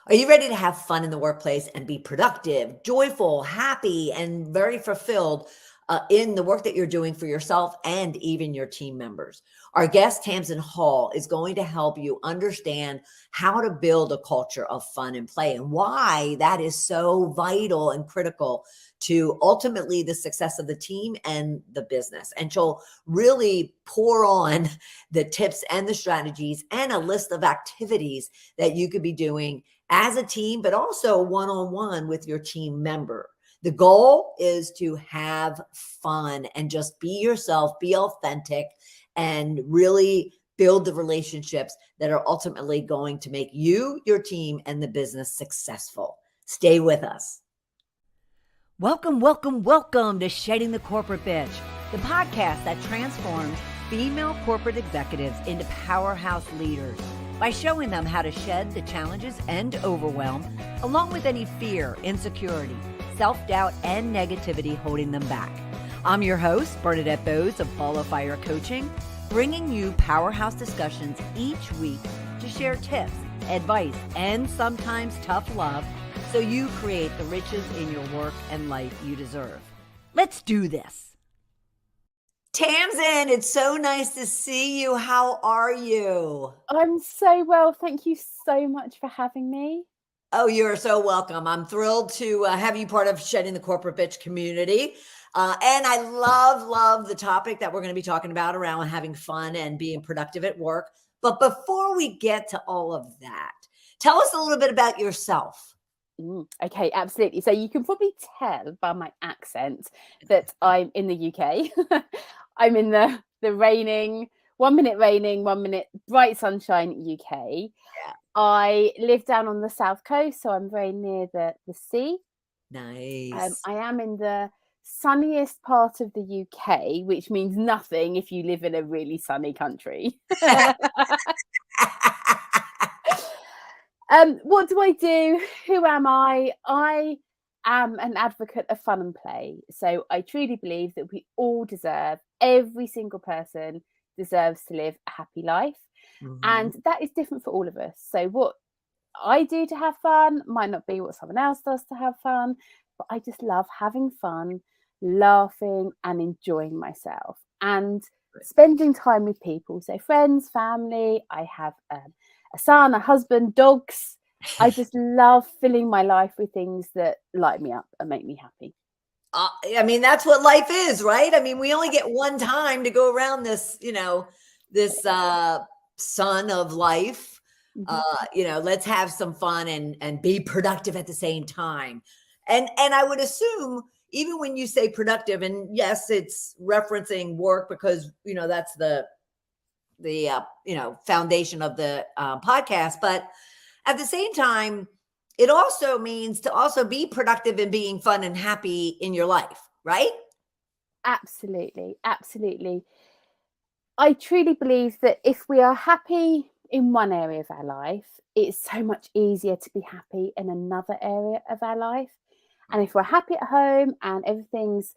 Are you ready to have fun in the workplace and be productive, joyful, happy, and very fulfilled in the work that you're doing for yourself and even your team members? Our guest, Tamzin Hall, is going to help you understand how to build a culture of fun and play and why that is so vital and critical to ultimately the success of the team and the business. And she'll really pour on the tips and the strategies and a list of activities that you could be doing as a team, but also one-on-one with your team member. The goal is to have fun and just be yourself, be authentic, and really build the relationships that are ultimately going to make you, your team, and the business successful. Stay with us. Welcome, welcome, welcome to Shedding the Corporate Bitch, the podcast that transforms female corporate executives into powerhouse leaders by showing them how to shed the challenges and overwhelm, along with any fear, insecurity, self-doubt, and negativity holding them back. I'm your host, Bernadette Bowes of Ball of Fire Coaching, bringing you powerhouse discussions each week to share tips, advice, and sometimes tough love so you create the riches in your work and life you deserve. Let's do this. Tamzin, it's so nice to see you. How are you? I'm so well. Thank you so much for having me. Oh, you're so welcome. I'm thrilled to have you part of Shedding the Corporate Bitch community. And I love the topic that we're going to be talking about around having fun and being productive at work. But before we get to all of that, tell us a little bit about yourself. Okay, absolutely. So you can probably tell by my accent that I'm in the UK. I'm in the raining, 1 minute raining, 1 minute bright sunshine UK. Yeah. I live down on the south coast, so I'm very near the sea. Nice. I am in the sunniest part of the UK, which means nothing if you live in a really sunny country. What do I do? Who am I? I am an advocate of fun and play. So I truly believe that we all deserve, every single person deserves to live a happy life. Mhm. And that is different for all of us. So what I do to have fun might not be what someone else does to have fun, but I just love having fun, laughing and enjoying myself and spending time with people. So friends, family, I have a son, a husband, dogs. I just love filling my life with things that light me up and make me happy. I mean, that's what life is, right? I mean, we only get one time to go around this, this sun of life. Let's have some fun and be productive at the same time. And I would assume even when you say productive, and yes, it's referencing work because, that's the foundation of the podcast. But at the same time, it also means to also be productive and being fun and happy in your life, right? Absolutely. Absolutely. I truly believe that if we are happy in one area of our life, it's so much easier to be happy in another area of our life. And if we're happy at home and everything's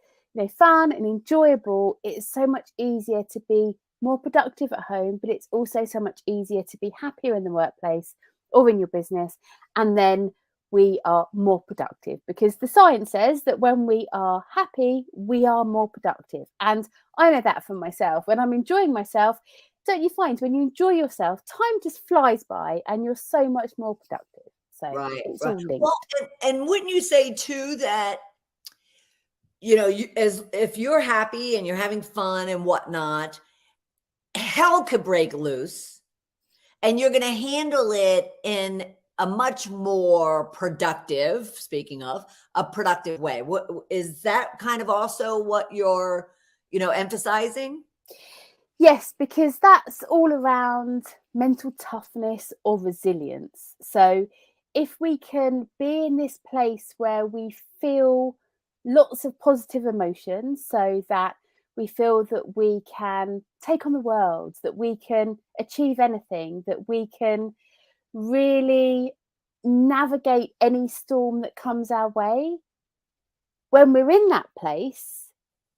fun and enjoyable, it's so much easier to be more productive at home, but it's also so much easier to be happier in the workplace or in your business. And then we are more productive because the science says that when we are happy, we are more productive. And I know that for myself. When I'm enjoying myself, don't you find when you enjoy yourself, time just flies by and you're so much more productive. So it's all linked. Well, and wouldn't you say too that, as if you're happy and you're having fun and whatnot, hell could break loose and you're going to handle it in a much more productive, speaking of a productive way. What is that kind of also what you're, emphasizing? Yes, because that's all around mental toughness or resilience. So if we can be in this place where we feel lots of positive emotions, so that we feel that we can take on the world, that we can achieve anything, that we can really navigate any storm that comes our way, when we're in that place,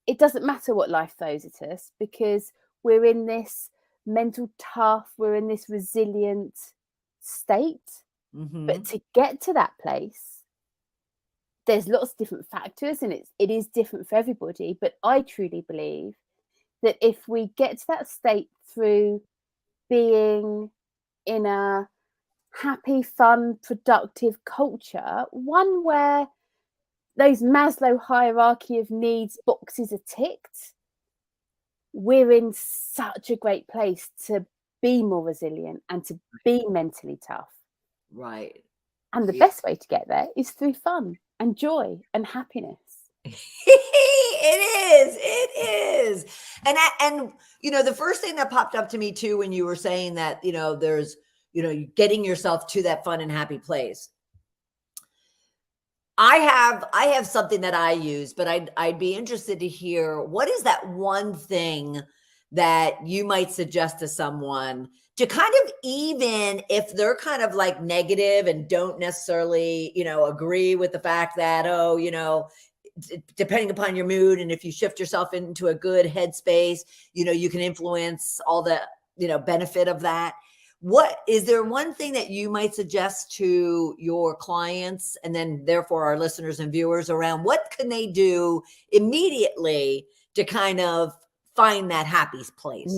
it doesn't matter what life throws at us because we're in this mental tough, we're in this resilient state. But to get to that place, there's lots of different factors, and it is different for everybody. But I truly believe that if we get to that state through being in a happy, fun, productive culture, one where those Maslow hierarchy of needs boxes are ticked, we're in such a great place to be more resilient and to be mentally tough. Right. And the best way to get there is through fun and joy and happiness. It is. And the first thing that popped up to me too, when you were saying that, there's, getting yourself to that fun and happy place. I have something that I use, but I'd be interested to hear, what is that one thing that you might suggest to someone to kind of, even if they're kind of like negative and don't necessarily, agree with the fact that, depending upon your mood, and if you shift yourself into a good headspace, you can influence all the, benefit of that. What is there one thing that you might suggest to your clients, and then therefore our listeners and viewers, around what can they do immediately to kind of find that happy place?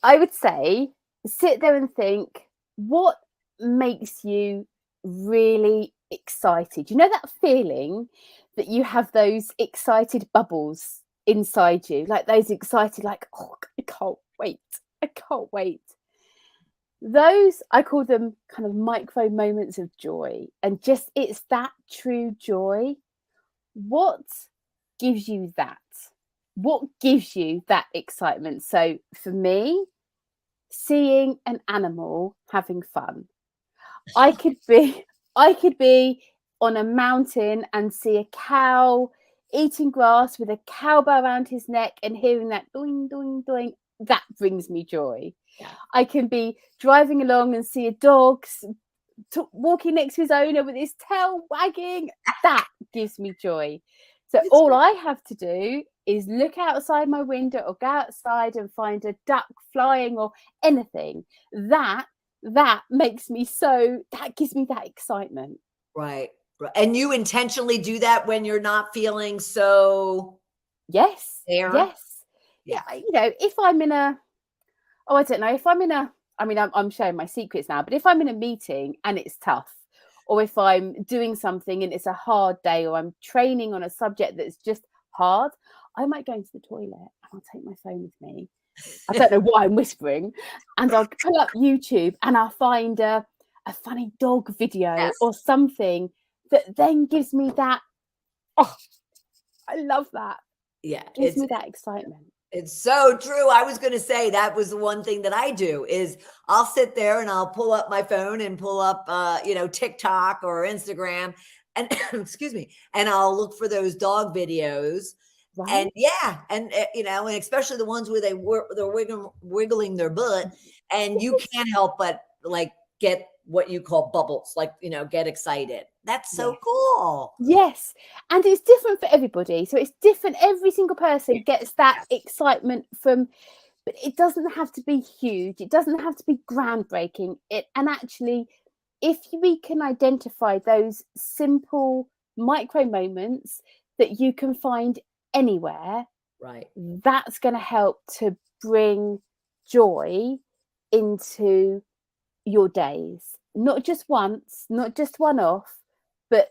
I would say sit there and think, what makes you really excited? You know that feeling that you have those excited bubbles inside you, like those excited, like, oh, I can't wait. Those, I call them kind of micro moments of joy, and just it's that true joy. What gives you that? What gives you that excitement? So for me, seeing an animal having fun. I could be on a mountain and see a cow eating grass with a cowbell around his neck and hearing that doing, doing, doing. That brings me joy. Yeah. I can be driving along and see a dog walking next to his owner with his tail wagging. That gives me joy. So all I have to do is look outside my window or go outside and find a duck flying or anything. That makes me that gives me that excitement. Right. And you intentionally do that when you're not feeling so. Yes. There? Yes. Yeah. If I'm in a, I don't know, if I'm in a, I'm showing my secrets now, but if I'm in a meeting and it's tough, or if I'm doing something and it's a hard day, or I'm training on a subject that's just hard, I might go into the toilet and I'll take my phone with me. I don't know why I'm whispering. And I'll pull up YouTube and I'll find a funny dog video or something that then gives me that, oh, I love that. Yeah. Gives me that excitement. It's so true. I was going to say that was the one thing that I do is I'll sit there and I'll pull up my phone and pull up, TikTok or Instagram and excuse me. And I'll look for those dog videos. Right. And and especially the ones where they're wiggling their butt, and you can't help but like get what you call bubbles, like, get excited. That's so cool. Yes. And it's different for everybody. So it's different. Every single person gets that excitement from, but it doesn't have to be huge. It doesn't have to be groundbreaking. And actually, if we can identify those simple micro moments that you can find anywhere, right, that's going to help to bring joy into your days. Not just once, not just one off, but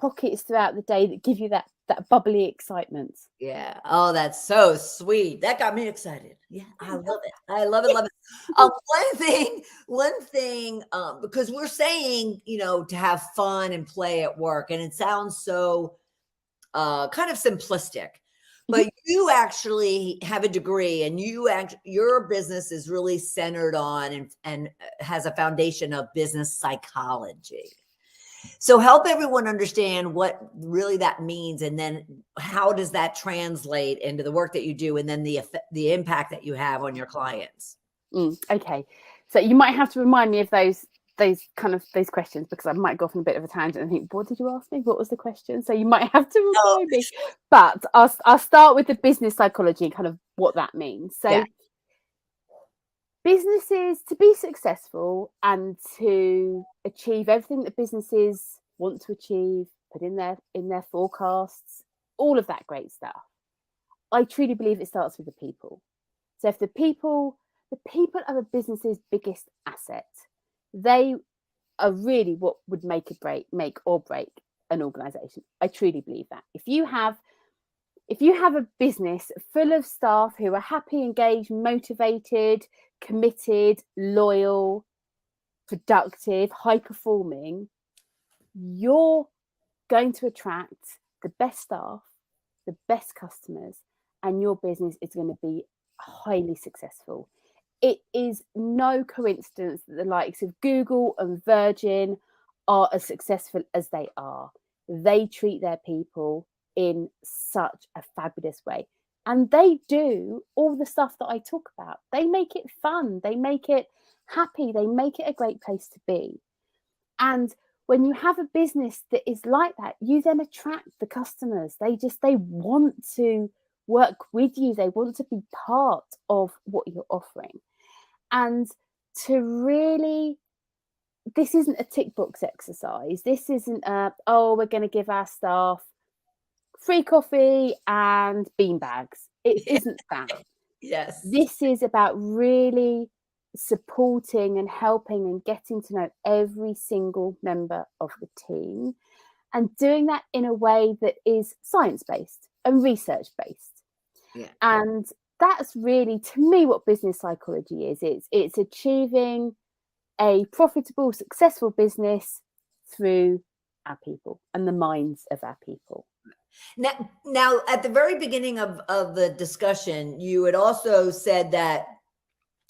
pockets throughout the day that give you that bubbly excitement. Yeah. Oh, that's so sweet. That got me excited. Yeah, I love it. I love it. One thing, because we're saying, to have fun and play at work, and it sounds so kind of simplistic, but you actually have a degree, and your business is really centered on and has a foundation of business psychology. So help everyone understand what really that means, and then how does that translate into the work that you do, and then the impact that you have on your clients. Okay, so you might have to remind me of those questions, because I might go off on a bit of a tangent and think, what did you ask me? What was the question? So you might have to remind me. But I'll start with the business psychology and kind of what that means. So businesses, to be successful and to achieve everything that businesses want to achieve, put in their forecasts, all of that great stuff, I truly believe it starts with the people. So if the people are a business's biggest asset, they are really what would make or break an organization. I truly believe that. If you have a business full of staff who are happy, engaged, motivated, committed, loyal, productive, high performing, you're going to attract the best staff, the best customers, and your business is going to be highly successful. It is no coincidence that the likes of Google and Virgin are as successful as they are. They treat their people in such a fabulous way. And they do all the stuff that I talk about. They make it fun. They make it happy. They make it a great place to be. And when you have a business that is like that, you then attract the customers. They want to work with you. They want to be part of what you're offering. And to really, this isn't a tick box exercise. This isn't we're going to give our staff free coffee and bean bags. It isn't that. Yes. This is about really supporting and helping and getting to know every single member of the team, and doing that in a way that is science-based and research-based. Yeah. And that's really, to me, what business psychology is. It's achieving a profitable, successful business through our people and the minds of our people. Now, at the very beginning of the discussion, you had also said that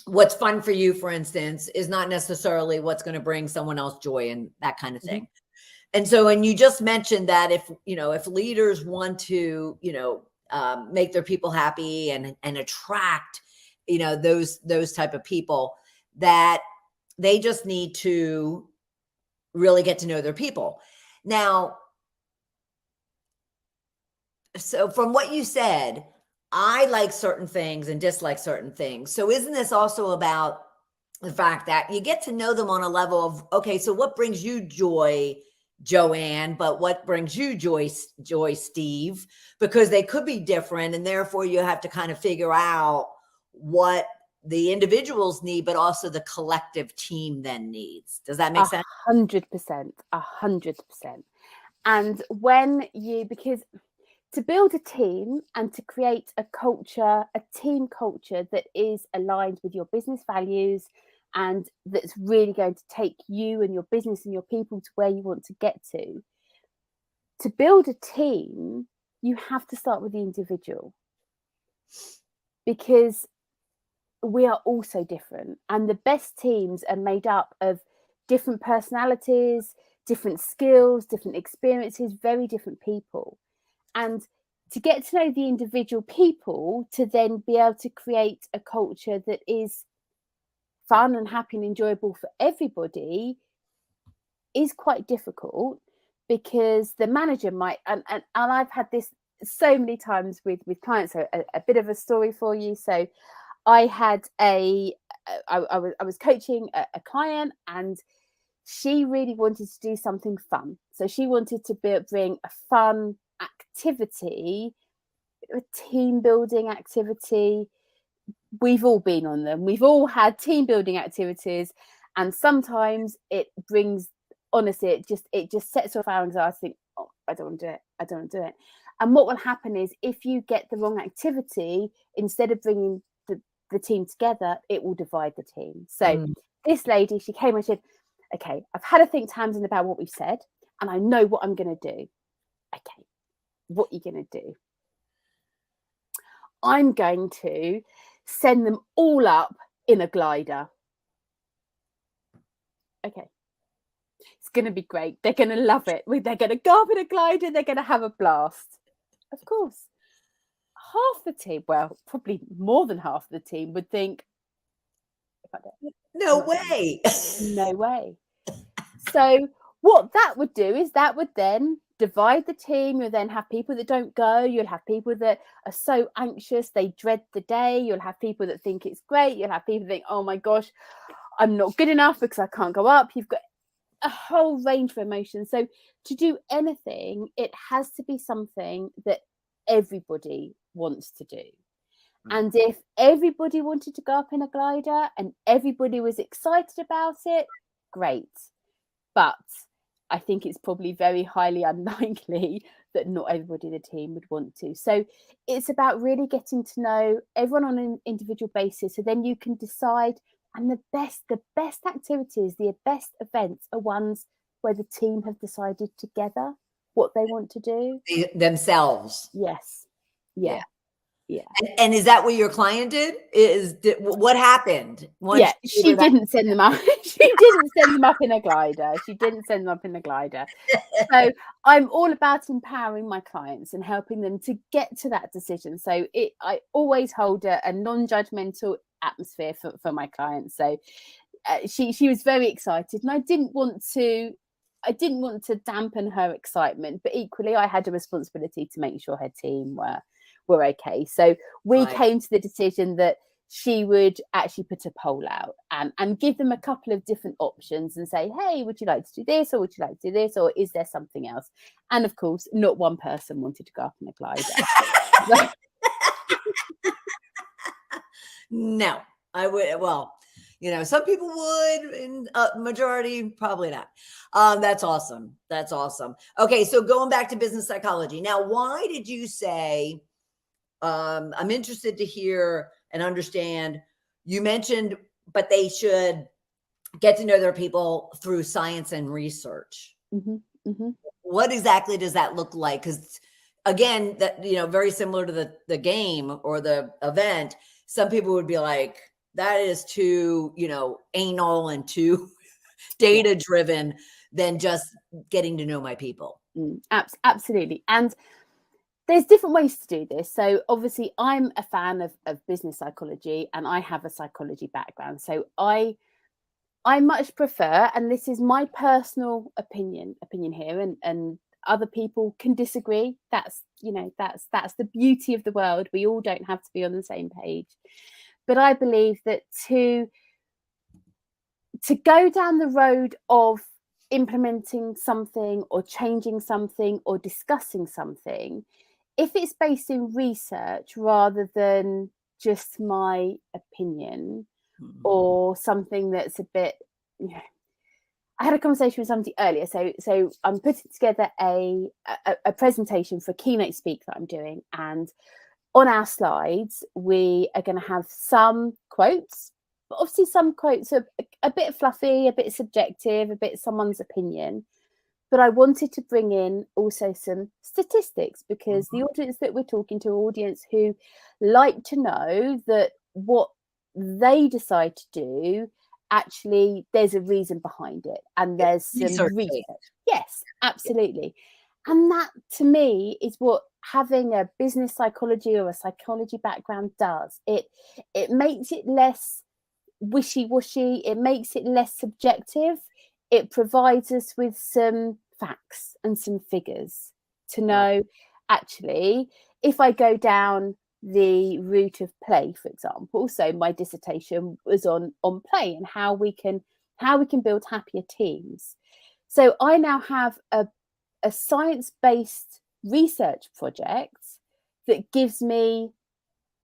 what's fun for you, for instance, is not necessarily what's going to bring someone else joy and that kind of thing. Mm-hmm. And so, and you just mentioned that if leaders want to, make their people happy and attract, those type of people, that they just need to really get to know their people. Now, so from what you said, I like certain things and dislike certain things. So isn't this also about the fact that you get to know them on a level of, okay, so what brings you joy, Joanne, but what brings you joy, Steve? Because they could be different, and therefore you have to kind of figure out what the individuals need, but also the collective team then needs. Does that make sense? 100%, 100%. And because to build a team and to create a team culture that is aligned with your business values and that's really going to take you and your business and your people to where you want to get to build a team, you have to start with the individual, because we are all so different. And the best teams are made up of different personalities, different skills, different experiences, very different people. And to get to know the individual people, to then be able to create a culture that is fun and happy and enjoyable for everybody, is quite difficult, because the manager might, and I've had this so many times with clients. So a bit of a story for you. So I had I was coaching a client, and she really wanted to do something fun. So she wanted to bring a fun activity, a team building activity. We've all been on them. We've all had team building activities, and sometimes it brings, honestly, it just sets off our anxiety. Think, oh, I don't want to do it. I don't want to do it. And what will happen is, if you get the wrong activity, instead of bringing the team together, it will divide the team. So this lady, she came and said, okay, I've had a think, Tamzin, about what we've said, and I know what I'm going to do. Okay, what are you going to do? I'm going to send them all up in a glider. Okay, it's going to be great. They're going to love it. They're going to go up in a glider. They're going to have a blast. Of course, half the team, well, probably more than half the team, would think, no way. No way. So what that would do is that would then divide the team. You'll then have people that don't go. You'll have people that are so anxious, they dread the day. You'll have people that think it's great. You'll have people that think, oh my gosh, I'm not good enough because I can't go up. You've got a whole range of emotions. So to do anything, it has to be something that everybody wants to do. And if everybody wanted to go up in a glider and everybody was excited about it, great. But I think it's probably very highly unlikely that not everybody in the team would want to. So it's about really getting to know everyone on an individual basis. So then you can decide, and the best activities, the best events are ones where the team have decided together what they want to do. Themselves. Yes. Yeah. And is that what your client did? What happened? She didn't send them up. She didn't send them up in a glider. So I'm all about empowering my clients and helping them to get to that decision. So I always hold a non-judgmental atmosphere for my clients. So she was very excited, and I didn't want to dampen her excitement, but equally I had a responsibility to make sure her team were okay. So we came to the decision that she would actually put a poll out and give them a couple of different options and say, hey, would you like to do this, or would you like to do this, or is there something else? And of course, not one person wanted to go up in a glider. No, I would. Well, some people would, and majority probably not. That's awesome. Okay, so going back to business psychology. Now, why did you say, I'm interested to hear and understand, you mentioned, but they should get to know their people through science and research. Mm-hmm, mm-hmm. What exactly does that look like? Because again, that, very similar to the game or the event, some people would be like, that is too, anal and too data driven than just getting to know my people. Absolutely. And there's different ways to do this. So obviously I'm a fan of business psychology, and I have a psychology background. So I much prefer, and this is my personal opinion here, and other people can disagree. That's the beauty of the world. We all don't have to be on the same page. But I believe that to go down the road of implementing something or changing something or discussing something, if it's based in research rather than just my opinion, or something that's a bit, I had a conversation with somebody earlier. So I'm putting together a presentation for a keynote speak that I'm doing, and on our slides we are going to have some quotes, but obviously some quotes are a bit fluffy, a bit subjective, a bit someone's opinion. But I wanted to bring in also some statistics, because the audience that we're talking to, audience who like to know that what they decide to do, actually there's a reason behind it, and there's some research. Yes, absolutely. And that to me is what having a business psychology or a psychology background does. It makes it less wishy-washy, it makes it less subjective. It provides us with some facts and some figures to know, actually, if I go down the route of play, for example. So my dissertation was on play and how we can build happier teams. So I now have a science-based research project that gives me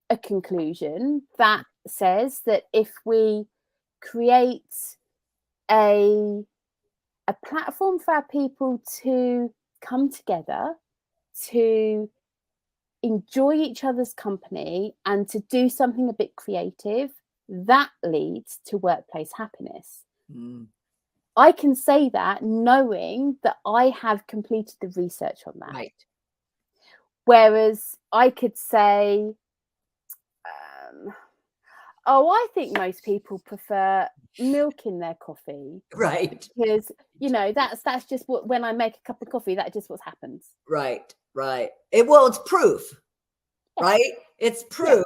a conclusion that says that if we create a platform for our people to come together, to enjoy each other's company, and to do something a bit creative, that leads to workplace happiness. I can say that knowing that I have completed the research on that. Right. Whereas I could say, I think most people prefer milk in their coffee. Right. Because, that's just what, when I make a cup of coffee, that's just what happens. Right. It's proof, right? It's proof.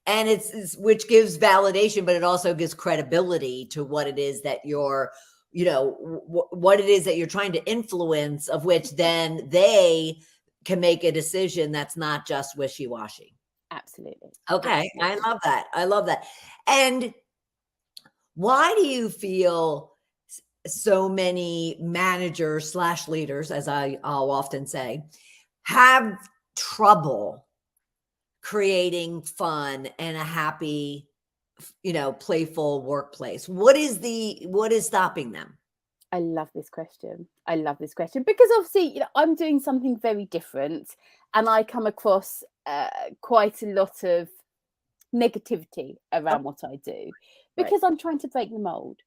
And it's which gives validation, but it also gives credibility to what it is that you're what it is that you're trying to influence, of which then they can make a decision that's not just wishy-washy. Absolutely. Okay. Absolutely. I love that. I love that. And why do you feel so many managers / leaders, as I'll often say, have trouble creating fun and a happy, playful workplace? What is stopping them? I love this question. I love this question because obviously, I'm doing something very different, and I come across quite a lot of negativity around what I do because I'm trying to break the mold.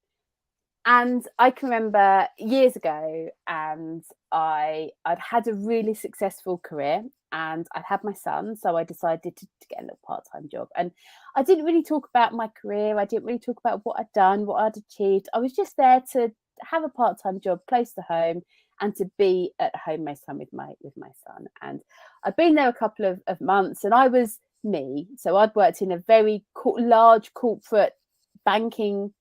And I can remember years ago, and I'd had a really successful career, and I'd had my son, so I decided to get a little part-time job. And I didn't really talk about my career. I didn't really talk about what I'd done, what I'd achieved. I was just there to have a part-time job close to home and to be at home most time with my son. And I'd been there a couple of months, and I was me. So I'd worked in a very large corporate banking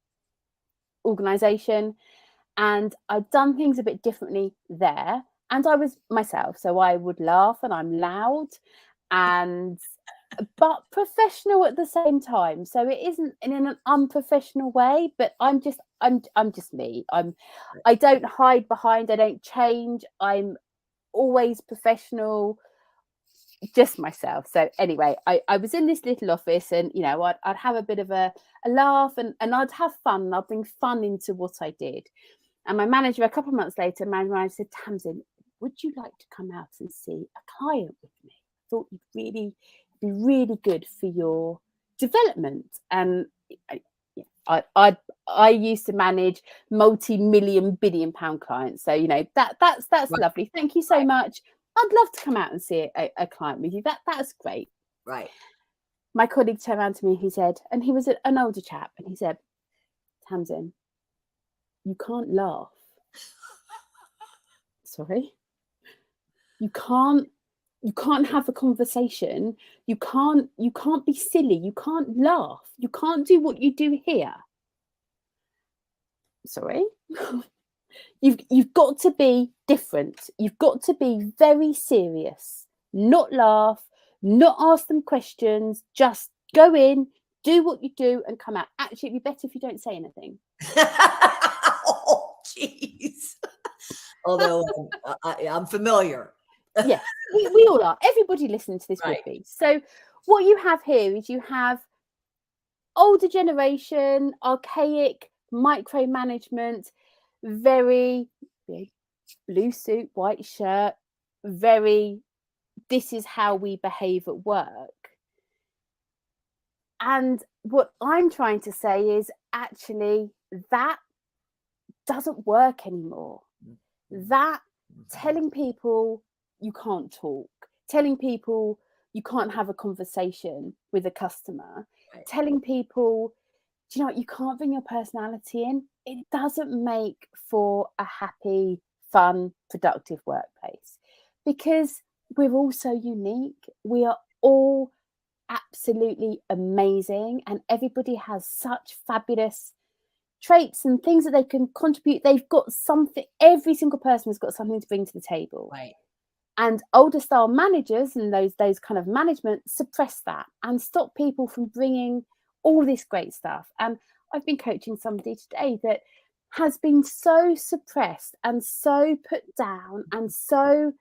organization, and I'd done things a bit differently there, and I was myself. So I would laugh, and I'm loud, and but professional at the same time. So it isn't in an unprofessional way, but I'm just me. I don't hide behind, I don't change. I'm always professional, just myself. So anyway, I was in this little office, and I'd have a bit of a laugh, and I'd have fun, and I'd bring fun into what I did. And my manager, a couple of months later, my manager said, "Tamzin, would you like to come out and see a client with me? I thought you'd really be really good for your development." And I used to manage multi-million, billion-pound clients, so that's lovely. Thank you so much. I'd love to come out and see a client with you. That's great. Right. My colleague turned around to me, he said, and he was an older chap, and he said, "Tamzin, you can't laugh." Sorry? You can't have a conversation. You can't be silly. You can't laugh. You can't do what you do here. Sorry? You've got to be different. You've got to be very serious, not laugh, not ask them questions, just go in, do what you do, and come out. Actually, it'd be better if you don't say anything. Oh, jeez. Although I'm familiar. Yes, we all are. Everybody listening to this would be. So what you have here is you have older generation, archaic micromanagement, very blue suit, white shirt, very, this is how we behave at work. And what I'm trying to say is actually that doesn't work anymore. That telling people you can't talk, telling people you can't have a conversation with a customer, telling people, you can't bring your personality in, it doesn't make for a happy, fun, productive workplace, because we're all so unique. We are all absolutely amazing, and everybody has such fabulous traits and things that they can contribute. They've got something. Every single person has got something to bring to the table. Right. And older style managers and those kind of management suppress that and stop people from bringing all this great stuff. And I've been coaching somebody today that has been so suppressed and so put down and so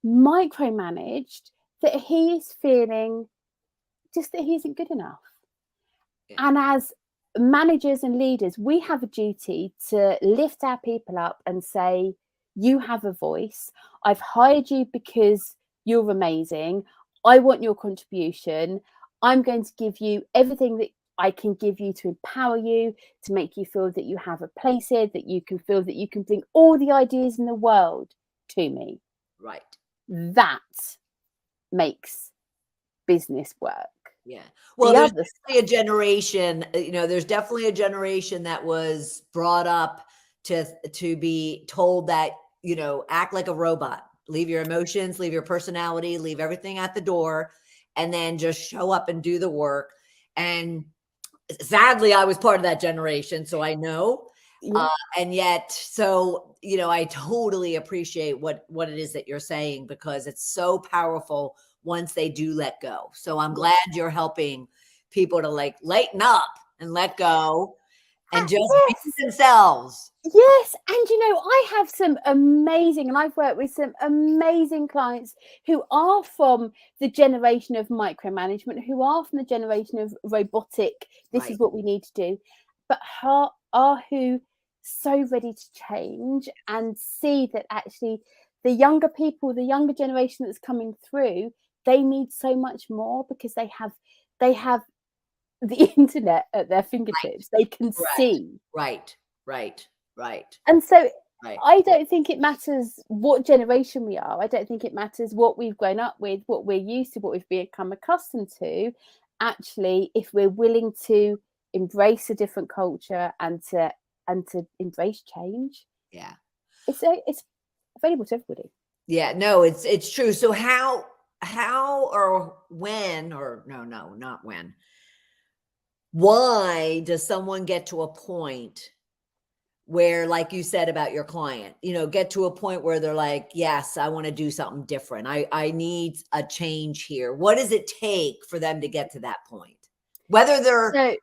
micromanaged that he is feeling just that he isn't good enough. Yeah. And as managers and leaders, we have a duty to lift our people up and say, you have a voice. I've hired you because you're amazing. I want your contribution. I'm going to give you everything that I can give you to empower you, to make you feel that you have a place here, that you can feel that you can bring all the ideas in the world to me. Right. That makes business work. Yeah. Well, there's definitely a generation, there's definitely a generation that was brought up to be told that, act like a robot, leave your emotions, leave your personality, leave everything at the door, and then just show up and do the work. And sadly, I was part of that generation, so I know. Yeah. And yet, so, I totally appreciate what it is that you're saying, because it's so powerful once they do let go. So I'm glad you're helping people to like lighten up and let go and just be Yes. themselves. Yes, and I have some amazing, and I've worked with some amazing clients who are from the generation of micromanagement, who are from the generation of robotic, this Right. is what we need to do, but are who so ready to change and see that actually the younger people, the younger generation that's coming through, they need so much more, because they have the internet at their fingertips. They can Correct. see. Right. And so Right. I don't think it matters what generation we are. I don't think it matters what we've grown up with, what we're used to, what we've become accustomed to. Actually, if we're willing to embrace a different culture and to embrace change, Yeah. it's available to everybody. Yeah. No, it's true. So how or when, or no, not when, why does someone get to a point where, like you said about your client, get to a point where they're like, yes, I want to do something different. I need a change here. What does it take for them to get to that point? Whether they're So a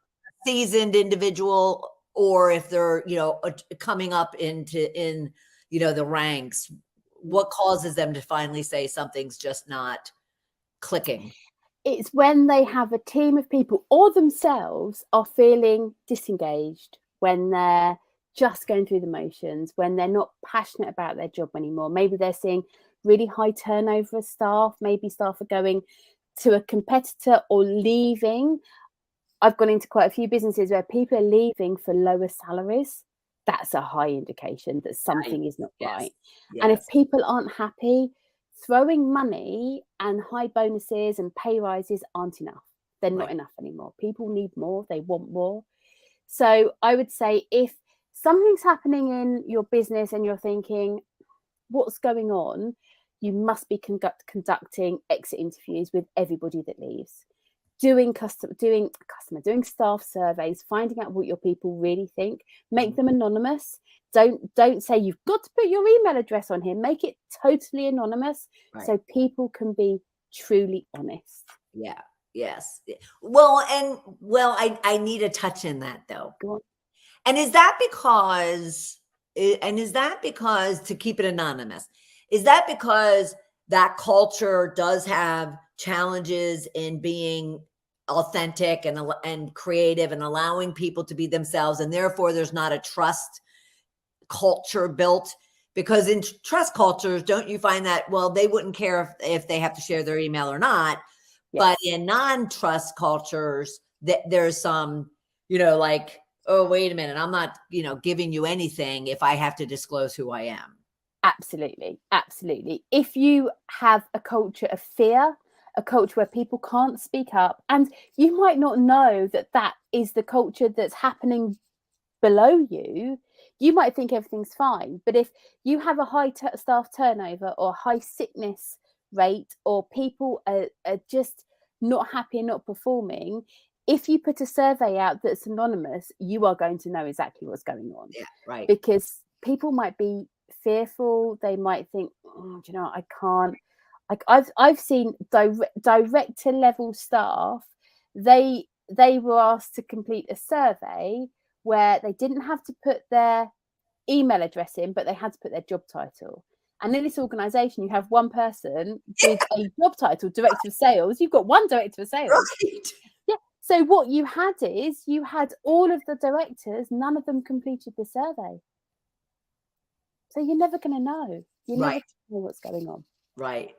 seasoned individual, or if they're, coming up in the ranks, what causes them to finally say something's just not clicking? it's when they have a team of people or themselves are feeling disengaged, when they're just going through the motions, when they're not passionate about their job anymore. Maybe they're seeing really high turnover of staff. Maybe staff are going to a competitor or leaving. I've gone into quite a few businesses where people are leaving for lower salaries. That's a high indication that something is not right. And if people aren't happy, throwing money and high bonuses and pay rises aren't enough. They're not enough anymore. People need more. They want more. So I would say, if something's happening in your business and you're thinking, what's going on? You must be conducting exit interviews with everybody that leaves. Doing staff surveys, finding out what your people really think. Make them anonymous. Don't say you've got to put your email address on here. Make it totally anonymous, so people can be truly honest. Yeah. Yes. Well, I need a touch in that though. Go on. And is that because to keep it anonymous, is that because that culture does have challenges in being authentic and creative and allowing people to be themselves, and therefore there's not a trust culture built? Because in trust cultures, don't you find that, well, they wouldn't care if they have to share their email or not? Yes. But in non-trust cultures, there's some, like, oh, wait a minute, I'm not, giving you anything if I have to disclose who I am. Absolutely. If you have a culture of fear, a culture where people can't speak up, and you might not know that that is the culture that's happening below you, you might think everything's fine. But if you have a high staff turnover or high sickness rate, or people are just not happy and not performing, if you put a survey out that's anonymous, you are going to know exactly what's going on. Yeah, right. Because people might be fearful. They might think, oh, I can't. Like I've seen director level staff, they were asked to complete a survey where they didn't have to put their email address in, but they had to put their job title. And in this organization, you have one person with a job title, director of sales. You've got one director of sales. Right. Yeah. So what you had is, you had all of the directors, none of them completed the survey. So you're never going to know. You're never going to know what's going on. Right.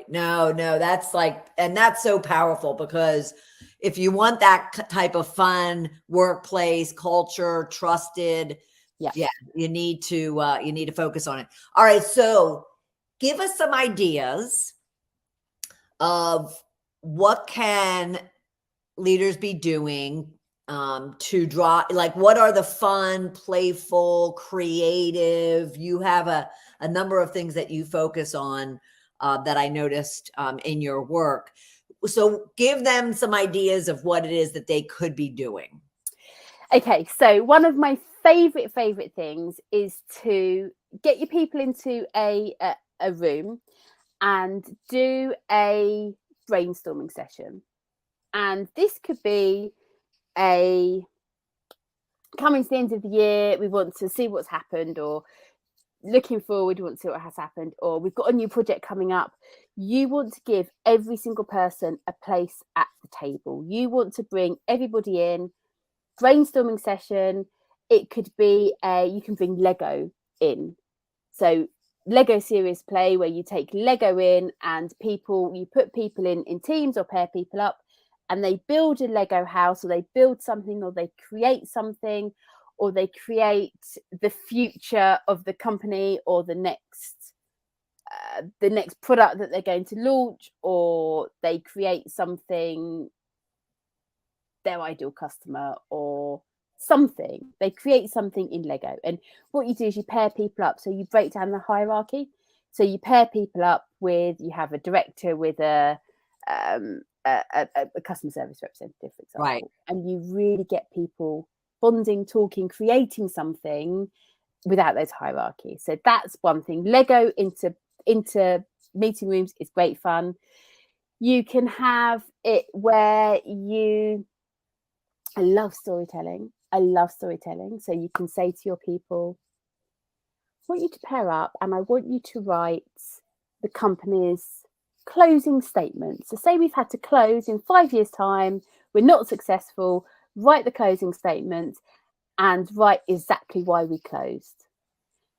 No, that's and that's so powerful, because if you want that type of fun workplace culture, trusted, you need to focus on it. All right. So give us some ideas of what can leaders be doing to draw, like, what are the fun, playful, creative? You have a number of things that you focus on that I noticed in your work. So give them some ideas of what it is that they could be doing. Okay, so one of my favorite things is to get your people into a room and do a brainstorming session. And this could be coming to the end of the year, we want to see what's happened, or looking forward, we want to see what has happened, or we've got a new project coming up. You want to give every single person a place at the table. You want to bring everybody in. Brainstorming session. It could be you can bring Lego in. So Lego serious play, where you take Lego in and you put people in teams or pair people up, and they build a Lego house, or they build something, or they create something, or they create the future of the company, or the next product that they're going to launch, or they create something, their ideal customer, or something. They create something in Lego. And what you do is you pair people up. So you break down the hierarchy. So you pair people up you have a director with a customer service representative, for example. Right. And you really get people bonding, talking, creating something without those hierarchies. So that's one thing. Lego into meeting rooms is great fun. You can have it where I love storytelling. So you can say to your people, I want you to pair up and I want you to write the company's closing statement. So say we've had to close in 5 years' time, we're not successful, write the closing statement and write exactly why we closed.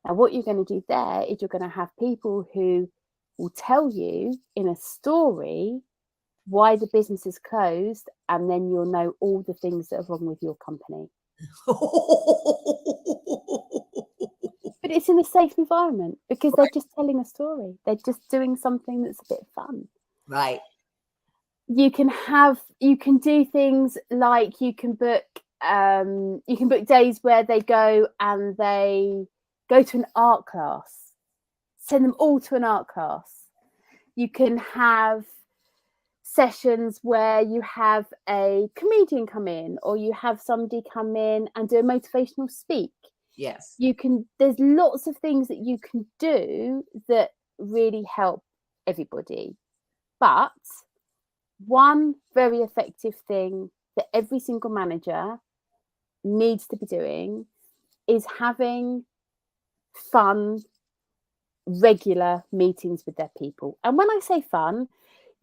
Now, what you're going to do there is you're going to have people who will tell you in a story why the business is closed, and then you'll know all the things that are wrong with your company. But it's in a safe environment because they're just telling a story. They're just doing something that's a bit fun. Right. You can do things like you can book days where they go and they go to an art class. Send them all to an art class. You can have sessions where you have a comedian come in, or you have somebody come in and do a motivational speak. Yes. There's lots of things that you can do that really help everybody. But one very effective thing that every single manager needs to be doing is having fun, regular meetings with their people. And when I say fun,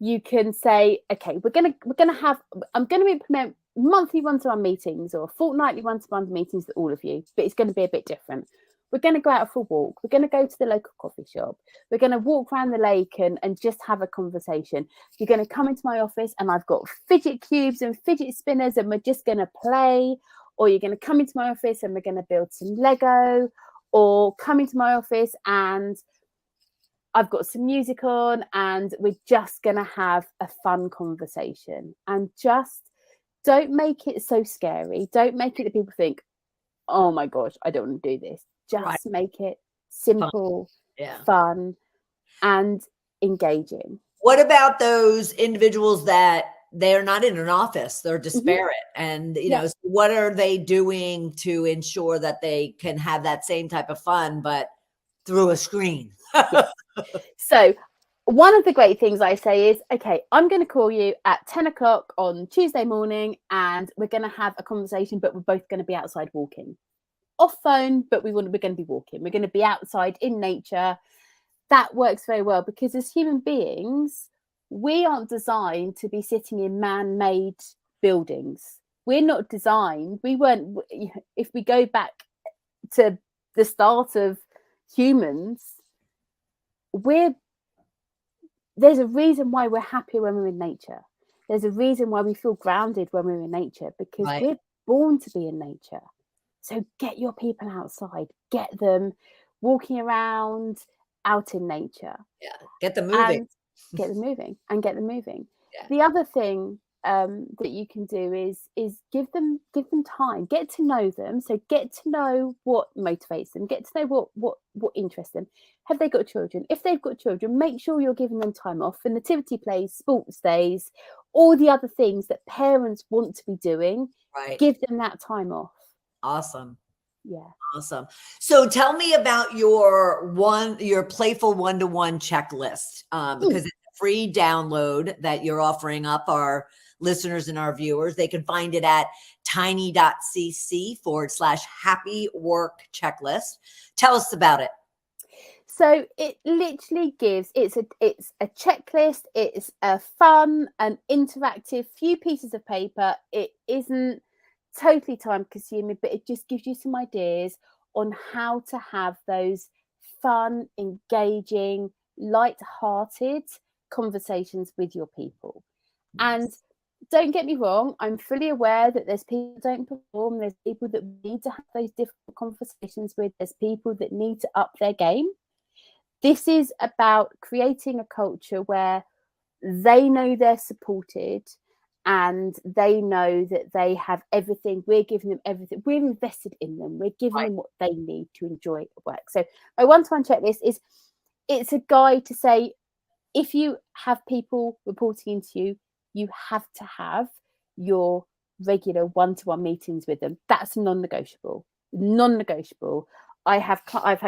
you can say, okay, I'm going to implement monthly one-to-one meetings or fortnightly one-to-one meetings with all of you, but it's going to be a bit different. We're going to go out for a walk. We're going to go to the local coffee shop. We're going to walk around the lake and just have a conversation. You're going to come into my office and I've got fidget cubes and fidget spinners and we're just going to play. Or you're going to come into my office and we're going to build some Lego. Or come into my office and I've got some music on and we're just going to have a fun conversation. And just don't make it so scary. Don't make it that people think, oh my gosh, I don't want to do this. Just make it simple, fun, and engaging. What about those individuals that they're not in an office, they're disparate? And, so what are they doing to ensure that they can have that same type of fun, but through a screen? So one of the great things I say is, okay, I'm going to call you at 10 o'clock on Tuesday morning and we're going to have a conversation, but we're both going to be outside walking. Off phone, but we're going to be walking. We're going to be outside in nature. That works very well because as human beings, we aren't designed to be sitting in man-made buildings. We're not designed. We weren't. If we go back to the start of humans, there's a reason why we're happier when we're in nature. There's a reason why we feel grounded when we're in nature because we're born to be in nature. So get your people outside, get them walking around out in nature. Yeah, get them moving. Get them moving and get them moving. Yeah. The other thing that you can do is give them time, get to know them. So get to know what motivates them, get to know what interests them. Have they got children? If they've got children, make sure you're giving them time off for nativity plays, sports days, all the other things that parents want to be doing. Right. Give them that time off. Awesome. Yeah. Awesome. So tell me about your playful one-to-one checklist, because it's a free download that you're offering up our listeners and our viewers. They can find it at tiny.cc/happy work checklist. Tell us about it. So it literally gives, it's a checklist, it's a fun and interactive few pieces of paper. It isn't totally time consuming, but it just gives you some ideas on how to have those fun, engaging, light-hearted conversations with your people. And Yes. don't get me wrong, I'm fully aware that there's people who don't perform, there's people that need to have those difficult conversations with, there's people that need to up their game. This is about creating a culture where they know they're supported and they know that they have everything. We're giving them everything. We're invested in them. We're giving Right. them what they need to enjoy work. So my one-to-one checklist is, it's a guide to say, if you have people reporting into you, you have to have your regular one-to-one meetings with them. That's non-negotiable. Non-negotiable. I've had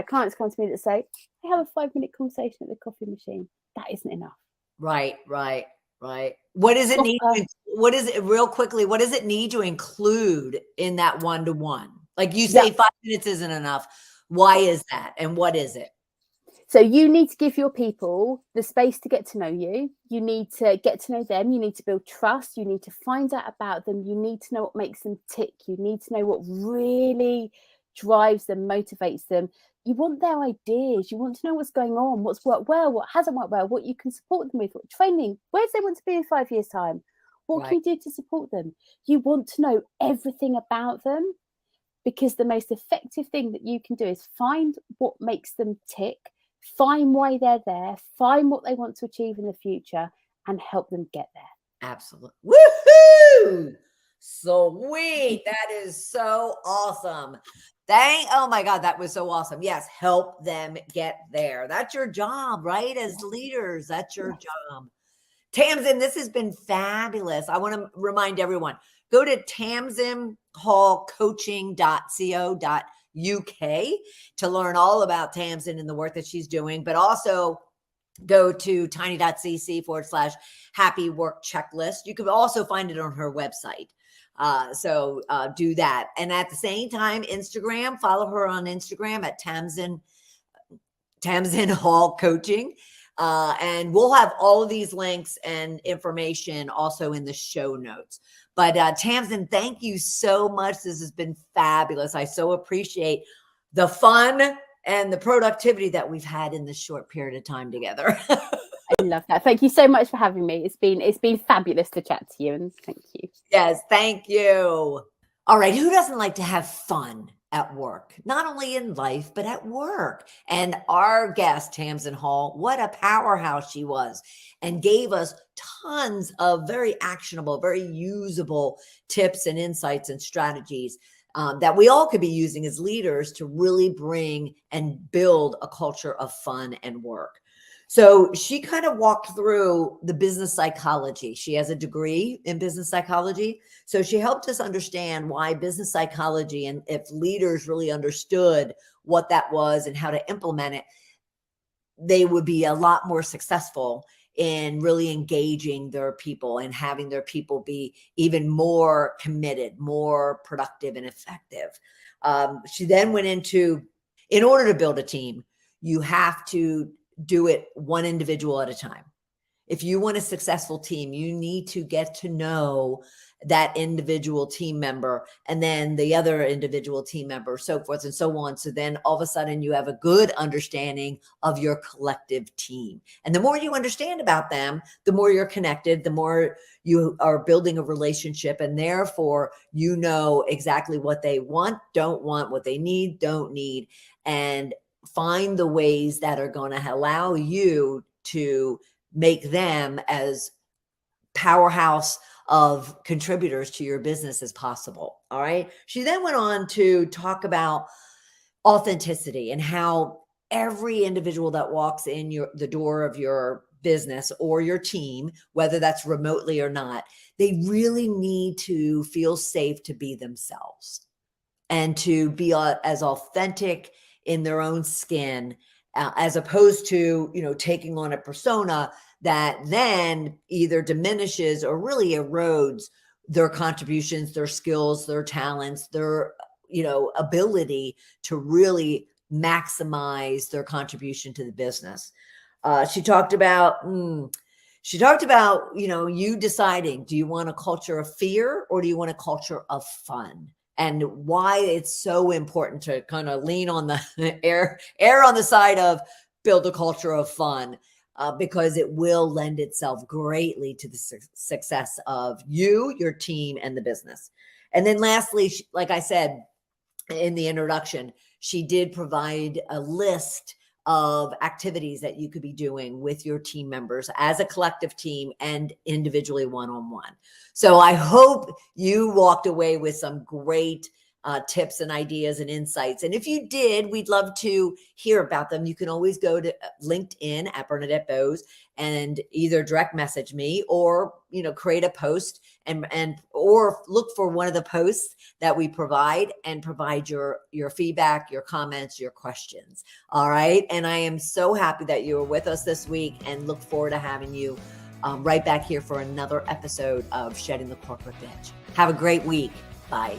clients come to me that say, I have a 5-minute conversation at the coffee machine. That isn't enough. Right. What does it need? What is it, real quickly? What does it need to include in that one-to-one? Like you say, 5 minutes isn't enough. Why is that? And what is it? So you need to give your people the space to get to know you. You need to get to know them. You need to build trust. You need to find out about them. You need to know what makes them tick. You need to know what really drives them, motivates them. You want their ideas. You want to know what's going on, what's worked well, what hasn't worked well, what you can support them with, what training, where do they want to be in 5 years' time? What can you do to support them? You want to know everything about them, because the most effective thing that you can do is find what makes them tick, find why they're there, find what they want to achieve in the future, and help them get there. Absolutely. Woohoo! Sweet. That is so awesome. Oh my God, that was so awesome. Yes, help them get there. That's your job, right? As leaders, that's your job. Tamzin, this has been fabulous. I want to remind everyone, go to tamzinhallcoaching.co.uk to learn all about Tamzin and the work that she's doing, but also go to tiny.cc/happy work checklist. You can also find it on her website. So do that. And at the same time, Instagram, follow her on Instagram at Tamzin Hall Coaching. And we'll have all of these links and information also in the show notes. But Tamzin, thank you so much. This has been fabulous. I so appreciate the fun and the productivity that we've had in this short period of time together. I love that. Thank you so much for having me. It's been fabulous to chat to you, and thank you. Yes, thank you. All right, who doesn't like to have fun at work? Not only in life, but at work. And our guest, Tamzin Hall, what a powerhouse she was, and gave us tons of very actionable, very usable tips and insights and strategies that we all could be using as leaders to really bring and build a culture of fun and work. So she kind of walked through the business psychology. She has a degree in business psychology. So she helped us understand why business psychology, and if leaders really understood what that was and how to implement it, they would be a lot more successful in really engaging their people and having their people be even more committed, more productive and effective. She then went into, in order to build a team, you have to do it one individual at a time. If you want a successful team, you need to get to know that individual team member and then the other individual team member, so forth and so on. So then all of a sudden you have a good understanding of your collective team. And the more you understand about them, the more you're connected, the more you are building a relationship. And therefore, you know exactly what they want, what they need, don't need, and find the ways that are going to allow you to make them as powerhouse of contributors to your business as possible. All right. She then went on to talk about authenticity and how every individual that walks in the door of your business or your team, whether that's remotely or not, they really need to feel safe to be themselves. and to be as authentic in their own skin, as opposed to, taking on a persona that then either diminishes or really erodes their contributions, their skills, their talents, their, ability to really maximize their contribution to the business. She talked about, you deciding, do you want a culture of fear or do you want a culture of fun? And why it's so important to kind of lean on the air on the side of build a culture of fun, because it will lend itself greatly to the success of you, your team, and the business. And then lastly, like I said in the introduction, she did provide a list of activities that you could be doing with your team members as a collective team and individually one-on-one. So I hope you walked away with some great tips and ideas and insights. And if you did, we'd love to hear about them. You can always go to LinkedIn at Bernadette Bose and either direct message me or, create a post or look for one of the posts that we provide and provide your feedback, your comments, your questions. All right. And I am so happy that you were with us this week and look forward to having you right back here for another episode of Shedding the Corporate Bitch. Have a great week. Bye.